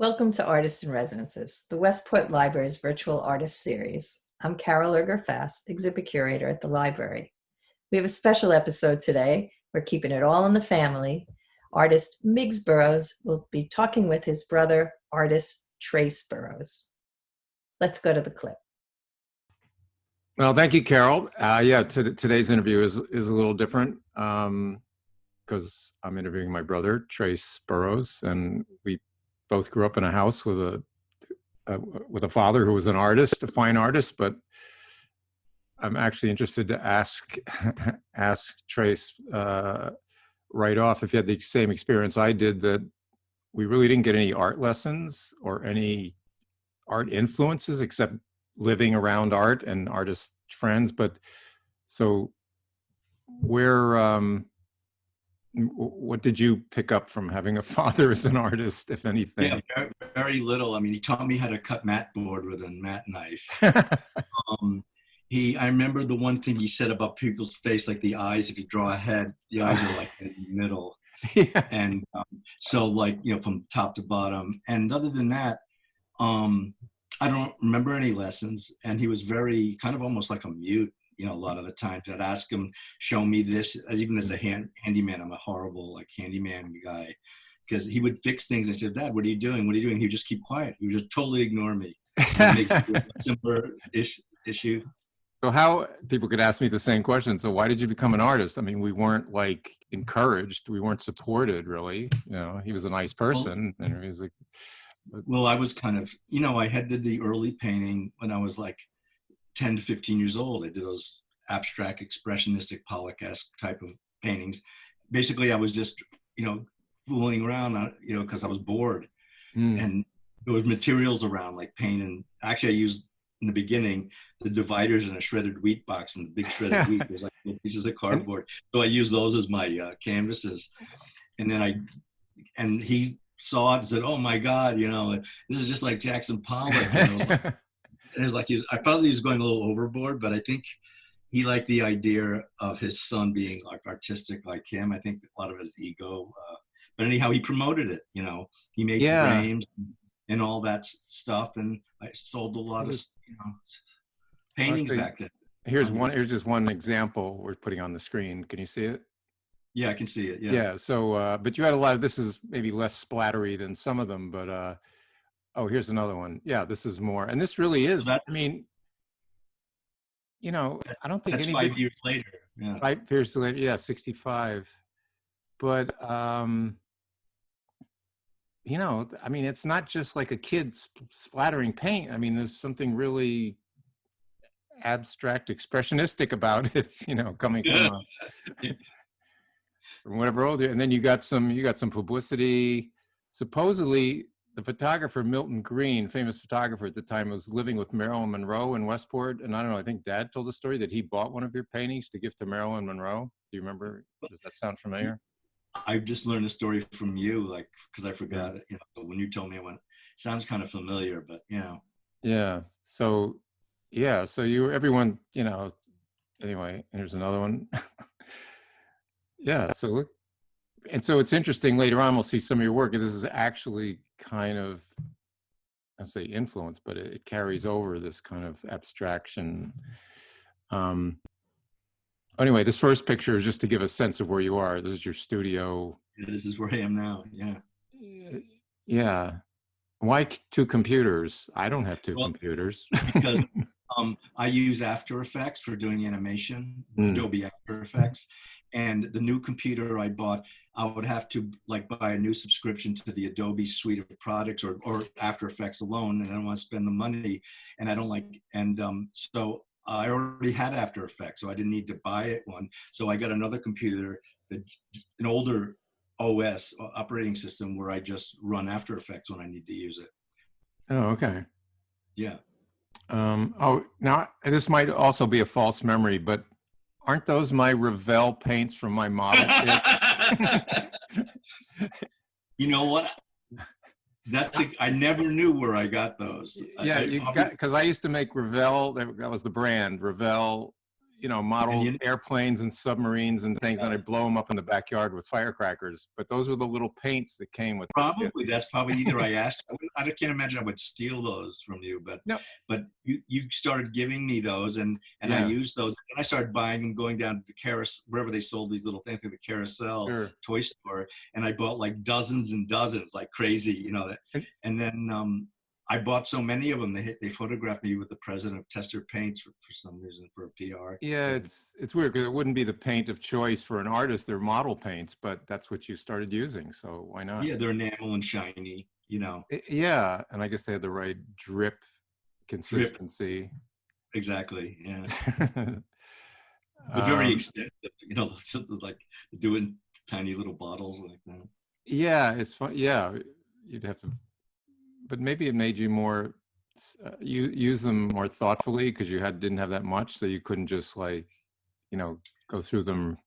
Welcome to Artists in Residences, the Westport Library's virtual artist series. I'm Carol Erger-Fass, exhibit curator at the library. We have a special episode today. We're keeping it all in the family. Artist Miggs Burroughs will be talking with his brother, artist Trace Burroughs. Let's go to the clip. Well, thank you, Carol. Today's interview is a little different because I'm interviewing my brother, Trace Burroughs, and we both grew up in a house with a father who was an artist, a fine artist. But I'm actually interested to ask Trace right off if he had the same experience I did, that we really didn't get any art lessons or any art influences except living around art and artist friends. But so what did you pick up from having a father as an artist, if anything? Yeah, very, very little. I mean, he taught me how to cut mat board with a mat knife. I remember the one thing he said about people's face, like the eyes, if you draw a head, the eyes are like in the middle. Yeah. And so like, from top to bottom. And other than that, I don't remember any lessons. And he was very kind of almost like a mute. A lot of the times I'd ask him, show me this, even as a handyman. I'm a horrible handyman guy, because he would fix things. I said, Dad, what are you doing? What are you doing? He would just keep quiet. He would just totally ignore me. It makes it a simpler issue. So how people could ask me the same question. So why did you become an artist? I mean, we weren't encouraged. We weren't supported, really. He was a nice person. And he was like, well, I was kind of, I did the early painting when I was 10 to 15 years old. I did those abstract, expressionistic, Pollock-esque type of paintings. Basically, I was just, fooling around, because I was bored. And there was materials around like paint. And actually, I used, in the beginning, the dividers in a shredded wheat box, and the big shredded wheat was like little pieces of cardboard. So I used those as my canvases. And then he saw it and said, oh my God, this is just like Jackson Pollock. And it was like, I felt he was going a little overboard, but I think he liked the idea of his son being artistic like him. I think a lot of his ego, but anyhow, he promoted it. He made frames and all that stuff, and I sold a lot of paintings back then. Here's just one example we're putting on the screen. Can you see it? Yeah, I can see it. Yeah. Yeah. So, but you had a lot of. This is maybe less splattery than some of them, but. Oh, here's another one. Yeah, this is more. And this really is, I mean, I don't think that's 5 years later. Yeah. 5 years later, yeah, 65. But, I mean, it's not just like a kid splattering paint. I mean, there's something really abstract, expressionistic about it, coming from whatever old. And then you got some publicity. Supposedly, the photographer Milton Green, famous photographer at the time, was living with Marilyn Monroe in Westport. And I don't know, I think Dad told the story that he bought one of your paintings to give to Marilyn Monroe. Do you remember? Does that sound familiar? I just learned a story from you, because I forgot it. When you told me, I went, sounds kind of familiar, but Yeah. So, everyone, anyway, here's another one. Yeah. So look. And so it's interesting, later on we'll see some of your work, and this is actually kind of, I'd say influence, but it carries over this kind of abstraction. Anyway, this first picture is just to give a sense of where you are. This is your studio. Yeah, this is where I am now. Yeah. Yeah. Why 2 computers? I don't have 2 computers. Because I use After Effects for doing animation, Adobe After Effects. And the new computer I bought, I would have to buy a new subscription to the Adobe suite of products or After Effects alone, and I don't want to spend the money. And I don't so I already had After Effects, so I didn't need to buy one. So I got another computer, an older OS operating system, where I just run After Effects when I need to use it. Oh, okay. Yeah. Now this might also be a false memory, but aren't those my Revell paints from my model kits? You know what? I never knew where I got those. Yeah, because I used to make Revell. That was the brand, Revell, model you, airplanes and submarines and things, and I blow them up in the backyard with firecrackers. But those were the little paints that came with probably that's probably either I asked. I can't imagine I would steal those from you, No. but you started giving me those, and I Yeah. used those, and I started buying them, going down to the carousel wherever they sold these little things, at the carousel Sure. toy store, and I bought like dozens and dozens, like crazy, and then I bought so many of them. They photographed me with the president of Tester Paints for some reason, for a PR. Yeah, it's weird because it wouldn't be the paint of choice for an artist. They're model paints, but that's what you started using, so why not? Yeah, they're enamel and shiny, Yeah, and I guess they had the right drip consistency. Exactly, yeah. Um, But very expensive, like doing tiny little bottles like that. Yeah, it's fun. Yeah, you'd have to, but maybe it made you more you use them more thoughtfully because you didn't have that much, so you couldn't just go through them.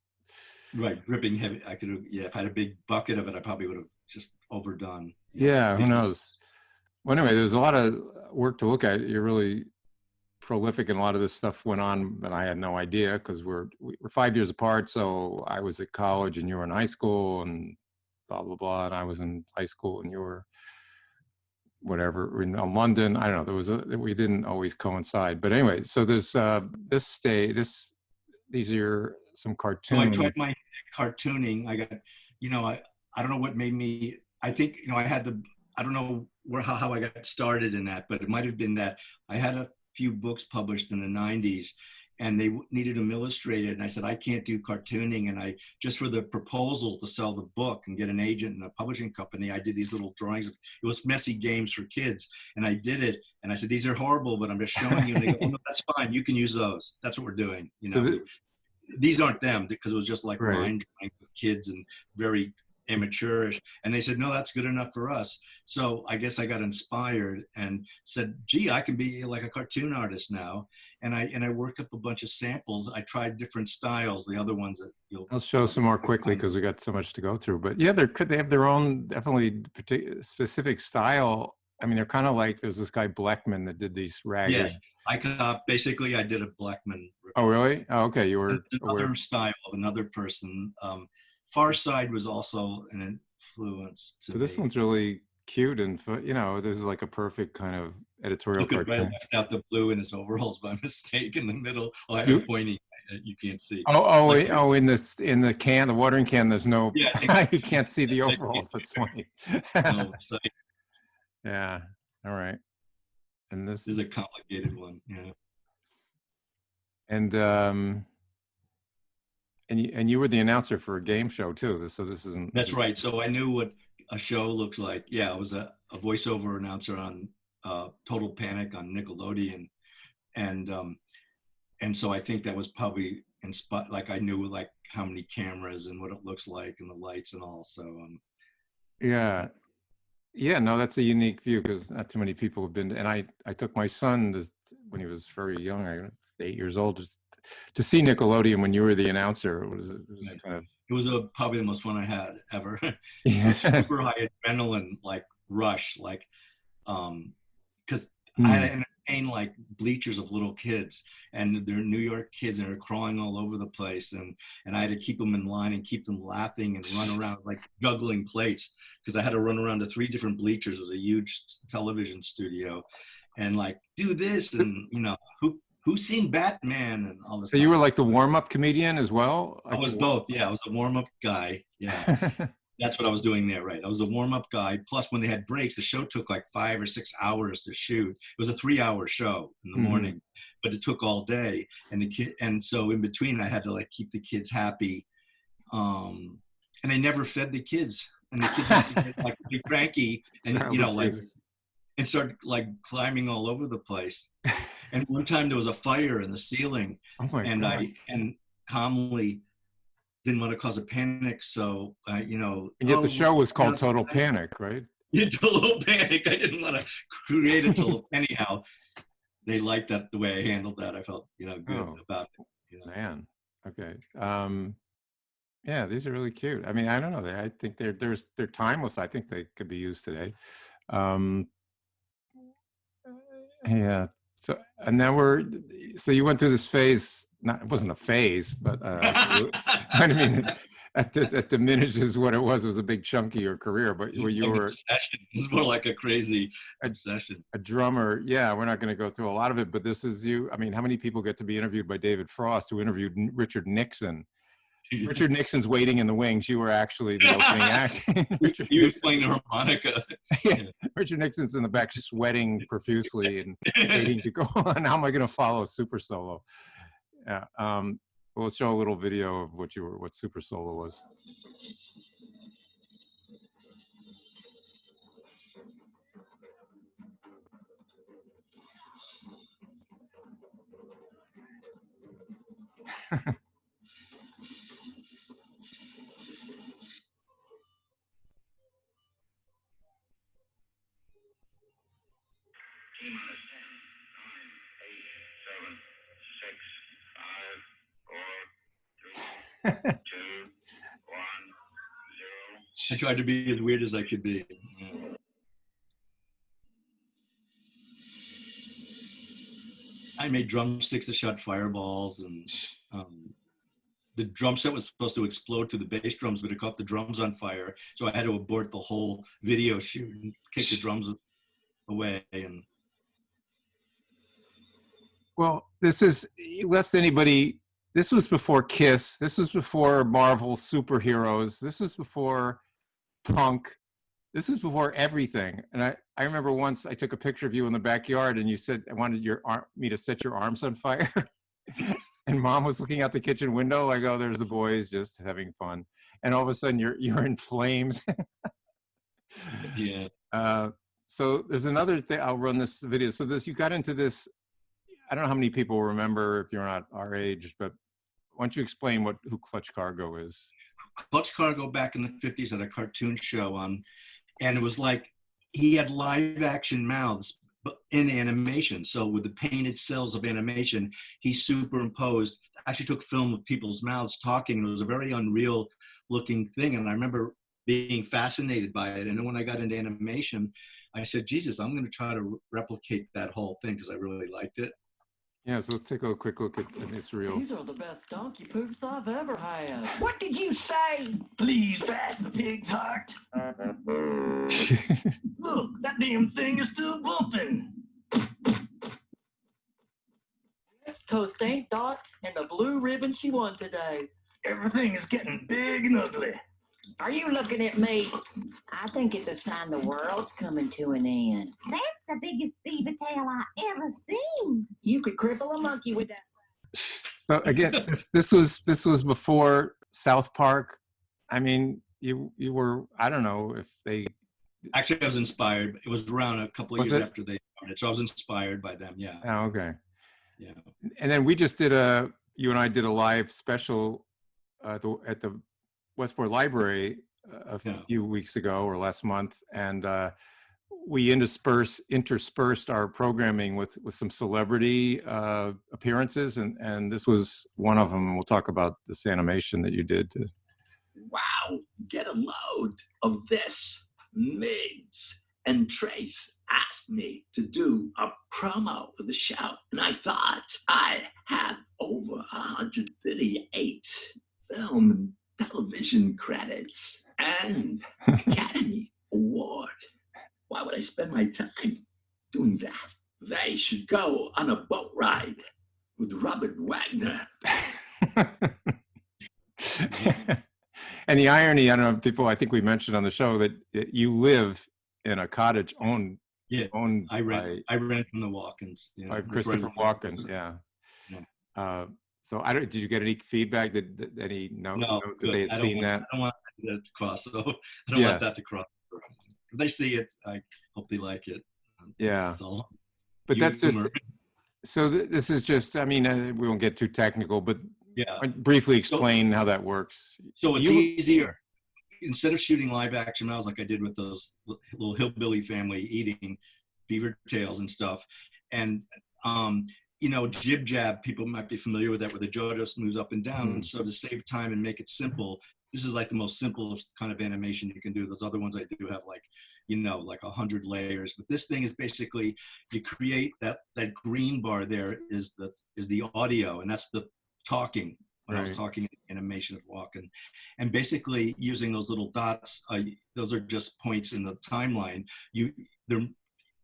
Right, dripping heavy. I could have, if I had a big bucket of it, I probably would have just overdone. Yeah, who knows? Well, anyway, there's a lot of work to look at. You're really prolific, and a lot of this stuff went on, but I had no idea because we're 5 years apart. So I was at college and you were in high school, and blah blah blah, and I was in high school and you were whatever in London. I don't know. We didn't always coincide, but anyway. So there's these are some cartoons. So I tried my cartooning. I got, I don't know what made me. I think I had I don't know how I got started in that, but it might have been that I had a few books published in the 90s, and they needed them illustrated, and I said I can't do cartooning, and I just for the proposal to sell the book and get an agent and a publishing company, I did these little drawings. It was messy games for kids, and I did it, and I said these are horrible, but I'm just showing you. And they go, oh, no, that's fine, you can use those. That's what we're doing. So these aren't them, because it was just like line drawing with kids and very amateurish, and they said no, that's good enough for us. So I guess I got inspired and said, gee, I can be like a cartoon artist now, and I worked up a bunch of samples. I tried different styles, the other ones that I'll show some more quickly because we got so much to go through. But yeah, they have their own definitely specific style. I mean, they're kind of like, there's this guy Bleckman that did these ragged. Yes, I did a Bleckman. Oh really? Oh, okay. You were another style of another person. Far Side was also an influence to me. This one's really cute, and this is like a perfect kind of editorial cartoon. I left out the blue in his overalls by mistake in the middle. I'm pointing. You can't see. In the can, the watering can, there's no. Yeah, you can't see the overalls. That's funny. No, yeah. All right. And this is a complicated one. Yeah. And you were the announcer for a game show too. So this isn't. That's right. So I knew what a show looks like. Yeah, I was a voiceover announcer on Total Panic on Nickelodeon, and so I think that was probably inspired. Like I knew like how many cameras and what it looks like and the lights and all. So yeah. Yeah, no, that's a unique view because not too many people have been. And I took my son when he was very young, 8 years old, just to see Nickelodeon when you were the announcer. It was kind of. It was probably the most fun I had ever. Yeah. Super high adrenaline like rush, like because I had to entertain like bleachers of little kids, and they're New York kids, and they're crawling all over the place, and I had to keep them in line and keep them laughing and run around like juggling plates, because I had to run around to 3 different bleachers. It was a huge television studio, and like do this, and who's seen Batman and all this. So you were like the warm-up comedian as well? I was both. Yeah, I was a warm-up guy. Yeah. That's what I was doing there, right? I was the warm-up guy. Plus, when they had breaks, the show took like 5 or 6 hours to shoot. It was a 3-hour show in the morning, but it took all day. And so in between, I had to like keep the kids happy, and they never fed the kids, and the kids used to get like be cranky, and and start like climbing all over the place. And one time there was a fire in the ceiling, and God. I calmly didn't want to cause a panic, so and yet the show was called Total Panic, right? Yeah, Total Panic. I didn't want to create it till anyhow. They liked that the way I handled that. I felt good about it. Man, okay. Yeah, these are really cute. I mean, I don't know. I think they're timeless. I think they could be used today. Yeah. So and now so you went through this phase not, it wasn't a phase, but I mean, that diminishes what it was. It was a big chunk of your career, but where you were it's more like a crazy obsession. A drummer. Yeah, we're not going to go through a lot of it, but this is you. I mean, how many people get to be interviewed by David Frost, who interviewed Richard Nixon? Richard Nixon's waiting in the wings. You were actually the opening act. You were playing the harmonica. Yeah. Richard Nixon's in the back sweating profusely and waiting to go on. How am I going to follow Super Solo? Yeah. We'll show a little video of what Super Solo was. I tried to be as weird as I could be. I made drumsticks that shot fireballs, and the drum set was supposed to explode to the bass drums, but it caught the drums on fire. So I had to abort the whole video shoot and kick the drums away. And well, this is lest anybody. This was before Kiss. This was before Marvel superheroes. This was before punk. This was before everything. And I remember once I took a picture of you in the backyard and you said, I wanted me to set your arms on fire. And Mom was looking out the kitchen window like, oh, there's the boys just having fun. And all of a sudden you're in flames. Yeah. So there's another thing. I'll run this video. So you got into this. I don't know how many people remember if you're not our age, but why don't you explain who Clutch Cargo is? Clutch Cargo back in the 50s had a cartoon show on, and it was like he had live action mouths but in animation. So with the painted cells of animation, he superimposed, actually took film of people's mouths talking, and it was a very unreal looking thing. And I remember being fascinated by it. And then when I got into animation, I said, Jesus, I'm going to try to replicate that whole thing because I really liked it. Yeah, so let's take a quick look at this reel. These are the best donkey poops I've ever had. What did you say? Please pass the pig's heart. Look, that damn thing is still bumping. Toast ain't dark and the blue ribbon she won today. Everything is getting big and ugly. Are you looking at me? I think it's a sign the world's coming to an end. That's the biggest beaver tail I ever seen. You could cripple a monkey with that. So again, this was before South Park. I mean, you were, I don't know if they. Actually, I was inspired. It was around a couple of years after they started, so I was inspired by them. Yeah. Oh, okay. Yeah. And then we just you and I did a live special at the Westport Library a few weeks ago or last month, and we interspersed our programming with some celebrity appearances, and this was one of them. And we'll talk about this animation that you did. Wow, get a load of this. Miggs and Trace asked me to do a promo for the show, and I thought I had over 138 film and television credits and Academy Award. Why would I spend my time doing that? They should go on a boat ride with Robert Wagner. And the irony, I don't know, people, I think we mentioned on the show that you live in a cottage owned I ran from the Walkens. Yeah, by Christopher Walken. Yeah. So did you get any feedback? Did any note that they had seen that? I don't want that to cross. So I don't want that to cross. If they see it, I hope they like it. Yeah. But that's just. So this is just. I mean, we won't get too technical, but briefly explain how that works. So it's easier. Instead of shooting live action mouths like I did with those little hillbilly family eating beaver tails and stuff, and jib jab, people might be familiar with that, where the JoJo moves up and down. And so to save time and make it simple, this is like the most simplest kind of animation you can do. Those other ones I do have like 100 layers, but this thing is basically, you create that green bar there is the audio, and that's the talking. When I was Right. talking animation of walking, and basically using those little dots, those are just points in the timeline. They're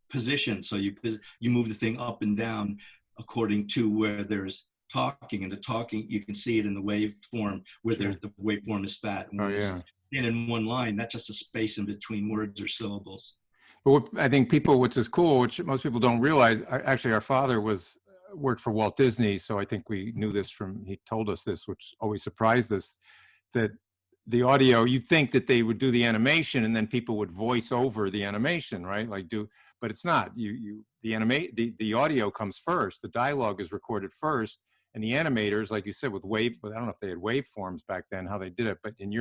positioned, so you move the thing up and down according to where there's talking, and the talking you can see it in the waveform where Sure. the waveform is fat. And Oh, when it's yeah. in one line, that's just a space in between words or syllables. But what I think people, which is cool, which most people don't realize, actually our father worked for Walt Disney. So I think we knew this he told us this, which always surprised us, that the audio, you'd think that they would do the animation and then people would voice over the animation, right? But it's not. The audio comes first. The dialogue is recorded first. And the animators, like you said, I don't know if they had waveforms back then, how they did it, but in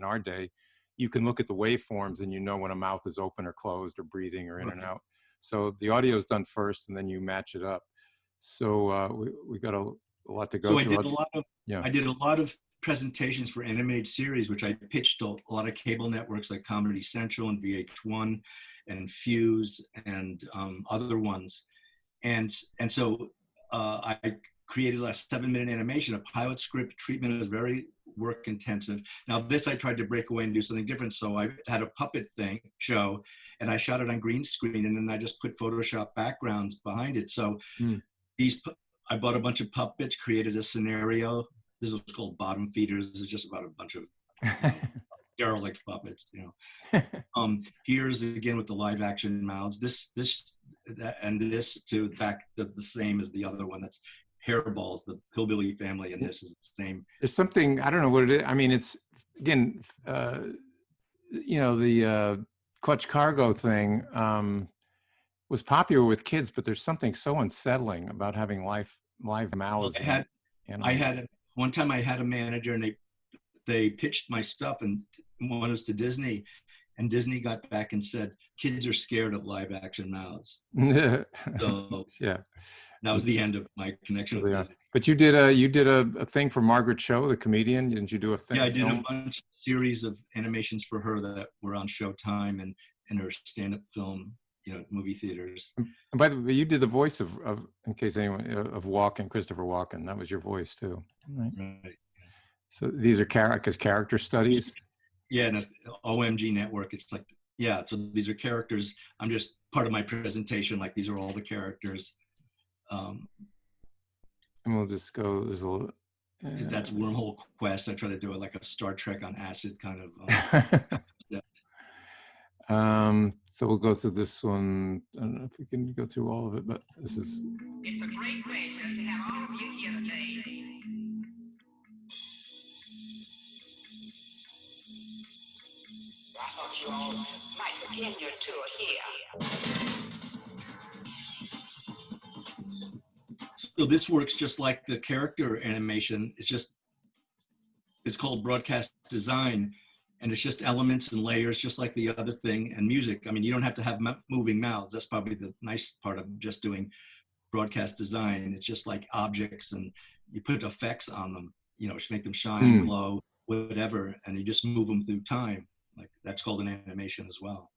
our day, you can look at the waveforms and you know when a mouth is open or closed or breathing or in and out. So the audio is done first and then you match it up. So we got a lot to go So through. I did a lot of presentations for animated series, which I pitched to a lot of cable networks like Comedy Central and VH1 and Infuse and other ones. And so I created a 7-minute animation. A pilot script treatment is very work intensive. Now this, I tried to break away and do something different. So I had a puppet show, and I shot it on green screen, and then I just put Photoshop backgrounds behind it. So I bought a bunch of puppets, created a scenario. This was called Bottom Feeders. This is just about a bunch of derelict puppets, Here's again with the live action mouths. This to back that's the same as the other one. That's Hairballs, the Hillbilly Family, and this is the same. There's something, I don't know what it is. I mean, it's again, the Clutch Cargo thing was popular with kids, but there's something so unsettling about having live mouths. One time I had a manager, and they pitched my stuff, and one was to Disney, and Disney got back and said, kids are scared of live action mouths. So yeah, that was the end of my connection with Disney. But you did a thing for Margaret Cho, the comedian. Didn't you do a thing? Yeah, I did a bunch of series of animations for her that were on Showtime and in her stand-up film, movie theaters. And by the way, you did the voice of in case anyone, of Walken, Christopher Walken. That was your voice too, right? Right. So these are character studies. Yeah, and it's OMG Network. It's like, so these are characters. I'm just part of my presentation. Like, these are all the characters. And we'll just go. There's a little. That's Wormhole Quest. I try to do it like a Star Trek on acid kind of. So we'll go through this one. I don't know if we can go through all of it, but this is. It's a great pleasure to have all of you here today. I thought you all might begin your tour here. So this works just like the character animation. It's called broadcast design, and it's just elements and layers, just like the other thing. And music, I mean, you don't have to have moving mouths. That's probably the nice part of just doing broadcast design. It's just like objects, and you put effects on them, just make them shine, glow, whatever, and you just move them through time. Like, that's called an animation as well.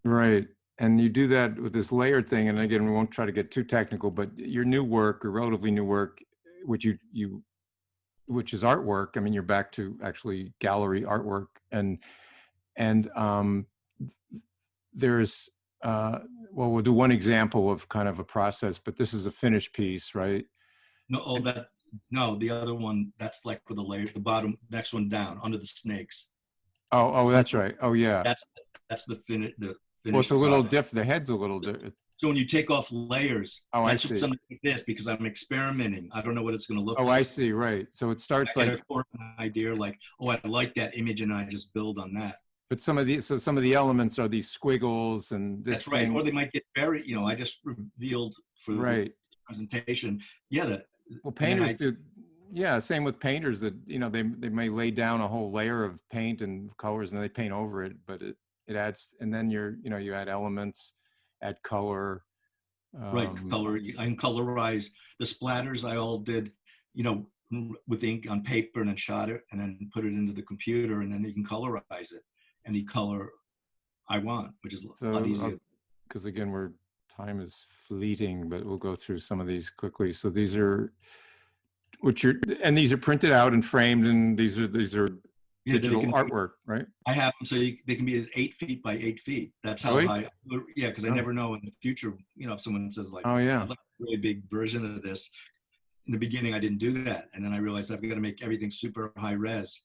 Right. And you do that with this layered thing. And again, we won't try to get too technical, but your new work, or relatively new work, which which is artwork. I mean, you're back to actually gallery artwork, and there's we'll do one example of kind of a process, but this is a finished piece, right? No, the other one, that's like with the layer, the bottom, next one down, under the snakes. Oh, that's right. Oh, yeah. That's the finish. Well, it's a little different. The head's a little different. So when you take off layers, I see. Something like this, because I'm experimenting. I don't know what it's going to look like. Oh, I see. Right. So it starts like an idea, like, I like that image, and I just build on that. But some of the elements are these squiggles and this. That's right. Or they might get buried. I just revealed for the presentation. Yeah. Well, painters do. Yeah, same with painters that, they may lay down a whole layer of paint and colors and they paint over it, but it adds, and then you add elements, add color. Right, color. I can colorize the splatters. I all did, with ink on paper, and then shot it and then put it into the computer, and then you can colorize it any color I want, which is a lot easier. Because again, time is fleeting, but we'll go through some of these quickly. So these are and these are printed out and framed, and these are Yeah, they digital can artwork, right? I have them so they can be 8 feet by 8 feet. That's how Really? high. Yeah, because I Oh. never know in the future. If someone says like, Oh yeah. I'd like a really big version of this. In the beginning, I didn't do that, and then I realized I've got to make everything super high res,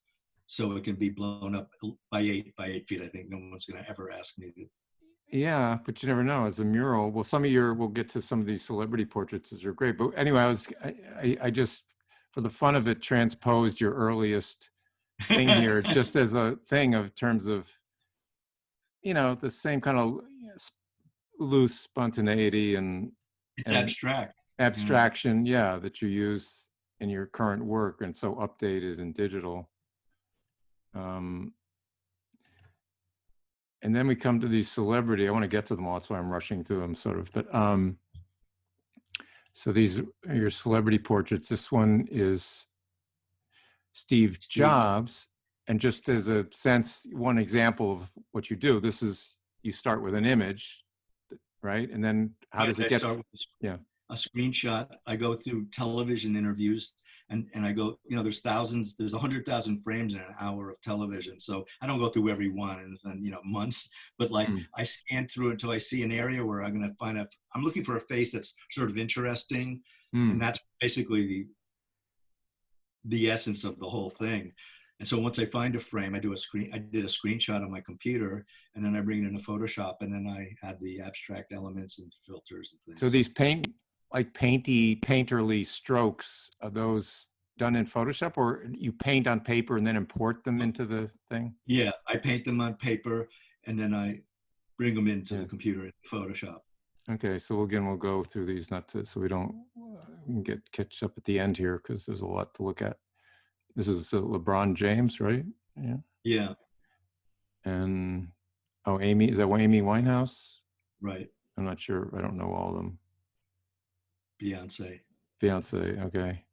so it can be blown up by 8 feet. I think no one's going to ever ask me to. Yeah, but you never know. As a mural, well, we'll get to some of these celebrity portraits, which are great. But anyway, I just, for the fun of it, transposed your earliest thing here, just as a thing of terms of, the same kind of loose spontaneity and It's abstract. abstraction, yeah, that you use in your current work, and so updated and digital. And then we come to these celebrity. I want to get to them all. That's why I'm rushing through them, sort of. But so these are your celebrity portraits. This one is Steve Jobs. And just as a sense, one example of what you do, you start with an image, right? And then how does it get? Yeah. A screenshot. I go through television interviews and I go, there's 100,000 frames in an hour of television. So I don't go through every one and months, but I scan through until I see an area where I'm going to I'm looking for a face that's sort of interesting. And that's basically the essence of the whole thing. And so once I find a frame, I did a screenshot on my computer, and then I bring it into Photoshop, and then I add the abstract elements and filters and things. So these painterly strokes, are those done in Photoshop, or you paint on paper and then import them into the thing? Yeah, I paint them on paper, and then I bring them into the computer in Photoshop. Okay, so we'll go through these, so we don't catch up at the end here, because there's a lot to look at. This is LeBron James, right? Yeah. Yeah. And is that Amy Winehouse? Right. I'm not sure. I don't know all of them. Beyonce. Okay.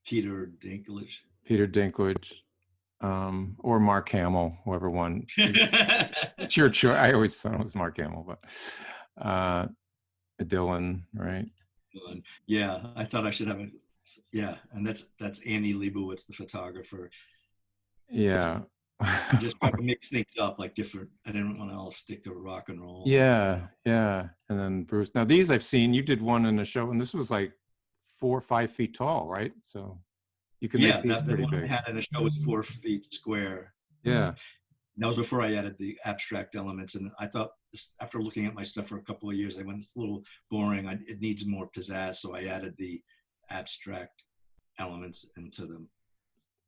Peter Dinklage. Or Mark Hamill, whoever won. It's your choice. I always thought it was Mark Hamill, but Dylan, right? Dylan. Yeah, I thought I should have it. Yeah, and that's Annie Leibovitz, the photographer. Yeah. Just try to mix things up, like different. I didn't want to all stick to rock and roll. Yeah. And then Bruce. Now these I've seen. You did one in a show, and this was like 4 or 5 feet tall, right? So you can make these pretty big. I had in a show was 4 feet square. Yeah. That was before I added the abstract elements, and I thought after looking at my stuff for a couple of years, I went, it's a little boring. It needs more pizzazz, so I added the abstract elements into them.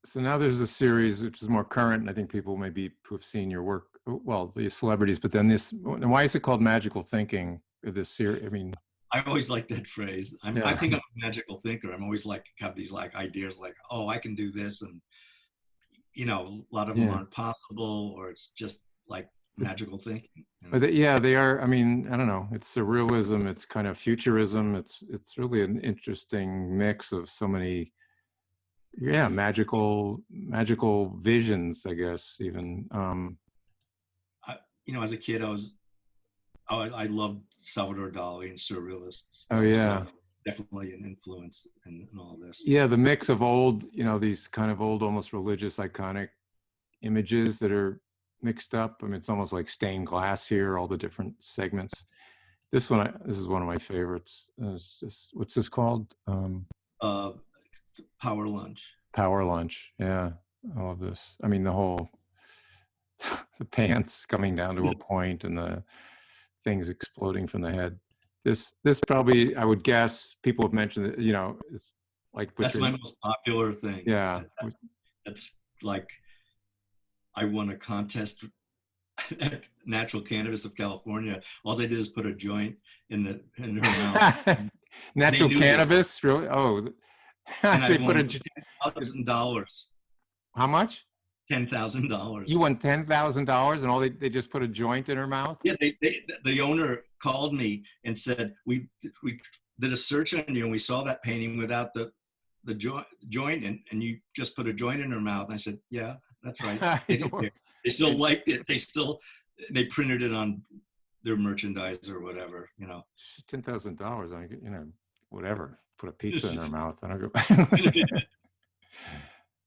So now there's a series which is more current, and I think people maybe who have seen your work, well, the celebrities, but then and why is it called Magical Thinking, this series? I mean, I always like that phrase. I think I'm a magical thinker. I'm always have these ideas like, oh, I can do this, and a lot of them aren't possible, or it's just like magical thinking. But they are. I mean, I don't know. It's surrealism. It's kind of futurism. It's really an interesting mix of so many, magical visions, I guess. Even as a kid, I loved Salvador Dali and surrealists. Oh yeah, so definitely an influence in all this. Yeah, the mix of old, these kind of old, almost religious, iconic images that are mixed up. I mean, it's almost like stained glass here, all the different segments. This is one of my favorites. What's this called? Power Lunch. Power Lunch. Yeah, I love this. I mean, the whole the pants coming down to a point and the things exploding from the head. This probably, I would guess, people have mentioned that, it's like that's my most popular thing. Yeah, that's like I won a contest at Natural Cannabis of California. All they did is put a joint in her mouth. Natural Cannabis, really? Oh, they put $10,000. How much? $10,000. You won $10,000, and all they just put a joint in her mouth? Yeah, the owner called me and said, we did a search on you, and we saw that painting without the joint, and you just put a joint in her mouth. And I said, yeah, that's right. They still liked it. They printed it on their merchandise or whatever, $10,000, whatever. put a pizza in her mouth. I don't go.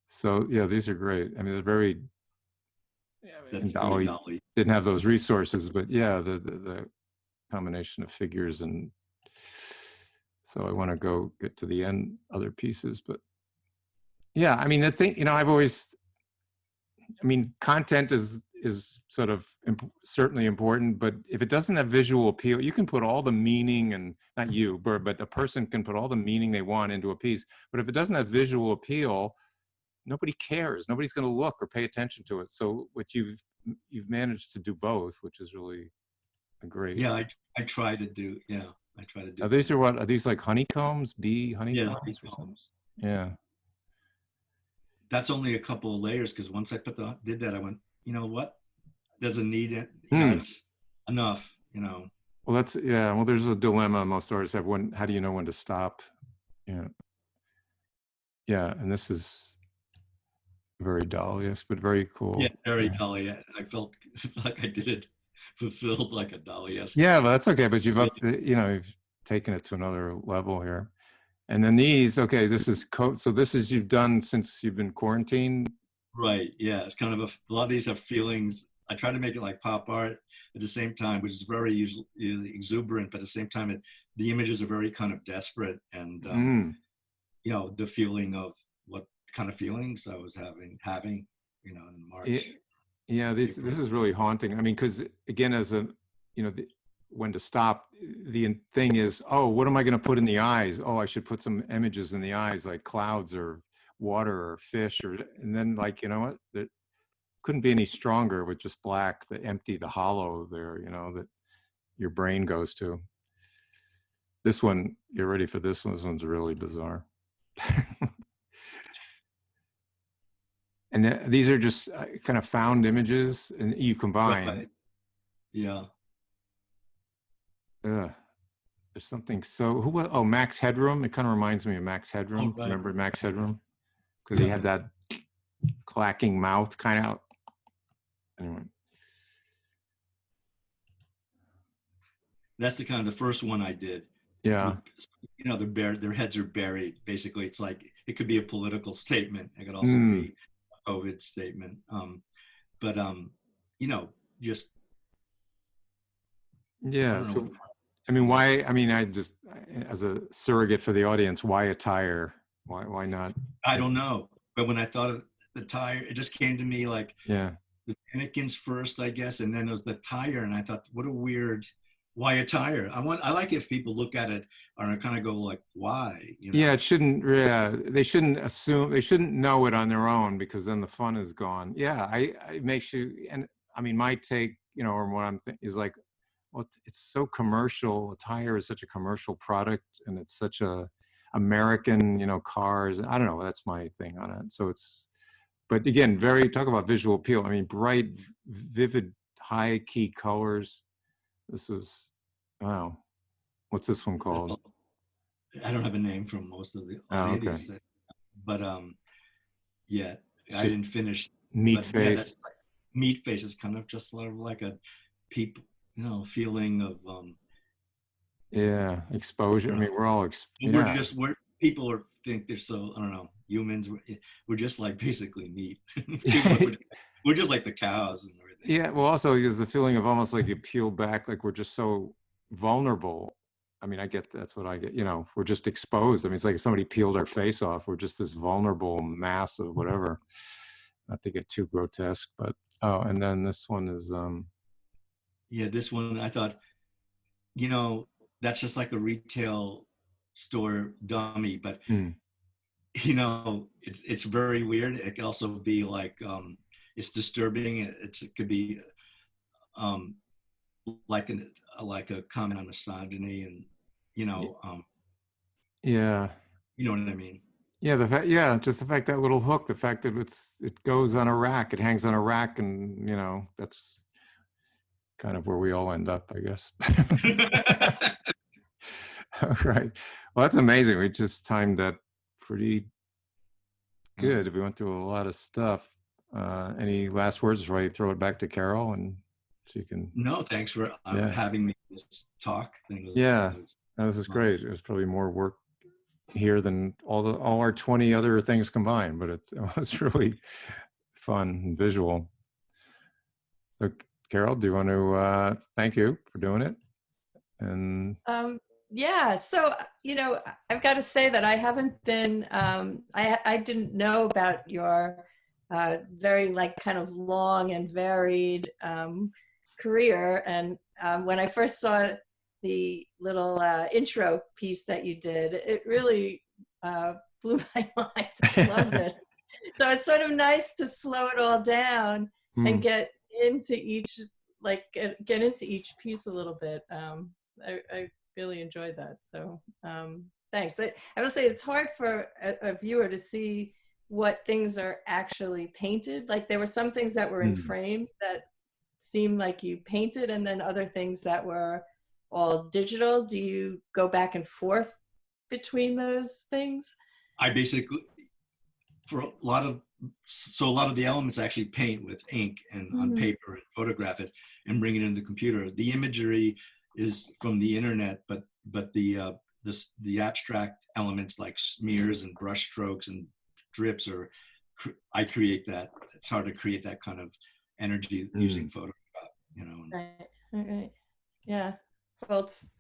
So yeah, these are great. I mean, they're very. That's Dolly very Dolly. didn't have those resources, but yeah, the combination of figures, and so I want to go get to the end other pieces, but yeah, I mean, the thing, you know, I mean, content is sort of certainly important, but if it doesn't have visual appeal, you can put all the meaning, and not you, but the person can put all the meaning they want into a piece, but if it doesn't have visual appeal, nobody cares. Nobody's going to look or pay attention to it. So what you've managed to do both, which is really a great. Yeah, I try to do. Yeah, I try to do. Are these are these like honeycombs? Bee honeycombs? Yeah, Or something? Yeah. That's only a couple of layers, because once I did that, I went, you know what? Doesn't need it. You know, it's enough. You know. Well, that's yeah. Well, there's a dilemma most artists have. When how do you know when to stop? Yeah. Yeah, and this is very Dali-esque, but very cool. Yeah, very Dolly. I felt like I did it fulfilled like a Dolly-esque. Yeah, but that's okay. But you've taken it to another level here. And then these, okay, this is so this is you've done since you've been quarantined. Right. Yeah, it's kind of a lot of these have feelings. I try to make it like pop art at the same time, which is very usually exuberant, but at the same time, the images are very kind of desperate, and you know, the feeling of what kind of feelings I was having, you know, in March. Yeah, this is really haunting. I mean, because again, as a, you know, when to stop, the thing is, oh, what am I going to put in the eyes? Oh, I should put some images in the eyes, like clouds or water or fish, and then like, you know what, that couldn't be any stronger with just black, the empty, the hollow there, you know, that your brain goes to. This one, you're ready for this one. This one's really bizarre. And these are just kind of found images, and you combine. Right. Yeah. There's something so who was Max Headroom. It kind of reminds me of Max Headroom. Oh, right. Remember Max Headroom? Because he had that clacking mouth kind of. Anyway. That's the kind of the first one I did. Yeah. You know, their heads are buried. Basically, it's like it could be a political statement. It could also be a COVID statement. But you know, just yeah. So, I mean, why? I mean, I just as a surrogate for the audience, why a tire? Why not? I don't know. But when I thought of the tire, it just came to me like the mannequins first, I guess, and then it was the tire, and I thought, what a weird. Why a tire? I like it if people look at it and kind of go like, why? You know? Yeah, it shouldn't. Yeah, they shouldn't assume. They shouldn't know it on their own, because then the fun is gone. Yeah, it makes you. And I mean, my take, you know, or what I'm thinking is like, well, it's so commercial. A tire is such a commercial product, and it's such a American, you know, cars. I don't know. That's my thing on it. So it's, but again, talk about visual appeal. I mean, bright, vivid, high key colors. This is, wow. What's this one called? I don't have a name from most of the these, but yeah, I didn't finish. Meat face. Yeah, like, meat face is kind of just sort of like a feeling of exposure. I mean, we're all we're people think they're so, I don't know, humans. We're just like basically meat. We're just like the cows and everything. Yeah, well, also there's the feeling of almost like you peel back, like we're just so vulnerable. I mean, that's what I get, you know, we're just exposed. I mean, it's like if somebody peeled our face off. We're just this vulnerable mass of whatever. Not to get too grotesque, but, and then this one is, yeah, this one, I thought, you know, that's just like a retail store dummy, but, you know, it's very weird. It can also be like, it's disturbing. It could be like a comment on misogyny, and you know, yeah, you know what I mean. Yeah, just the fact that little hook, the fact that it goes on a rack, it hangs on a rack, and you know, that's kind of where we all end up, I guess. All right. Well, that's amazing. We just timed that pretty good. We went through a lot of stuff. Any last words before I throw it back to Carol, and so you can? No, thanks for having me this talk. This is great. It was probably more work here than all our 20 other things combined, but it was really fun and visual. Look, Carol, do you want to thank you for doing it? And yeah, so I've got to say that I haven't been I didn't know about your very like kind of long and varied career, and when I first saw the little intro piece that you did, it really blew my mind. I loved it. So it's sort of nice to slow it all down and get into each get into each piece a little bit. I really enjoyed that. So thanks. I will say it's hard for a viewer to see what things are actually painted. Like there were some things that were in frames that seemed like you painted, and then other things that were all digital. Do you go back and forth between those things? I basically, for a lot of the elements I actually paint with ink and on paper and photograph it and bring it into the computer. The imagery is from the internet, but the abstract elements like smears and brush strokes and drips I create that. It's hard to create that kind of energy using Photoshop, Right. Yeah. Well, it's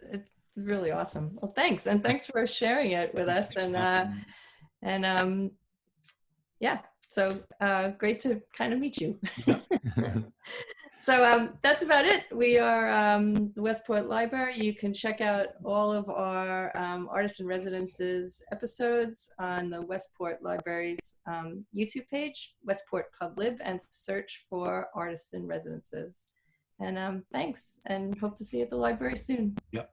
really awesome. Well, thanks, and thanks for sharing it with us. And yeah, so great to kind of meet you. So that's about it. We are the Westport Library. You can check out all of our Artists in Residences episodes on the Westport Library's YouTube page, Westport Pub Lib, and search for Artists in Residences. And thanks, and hope to see you at the library soon. Yep.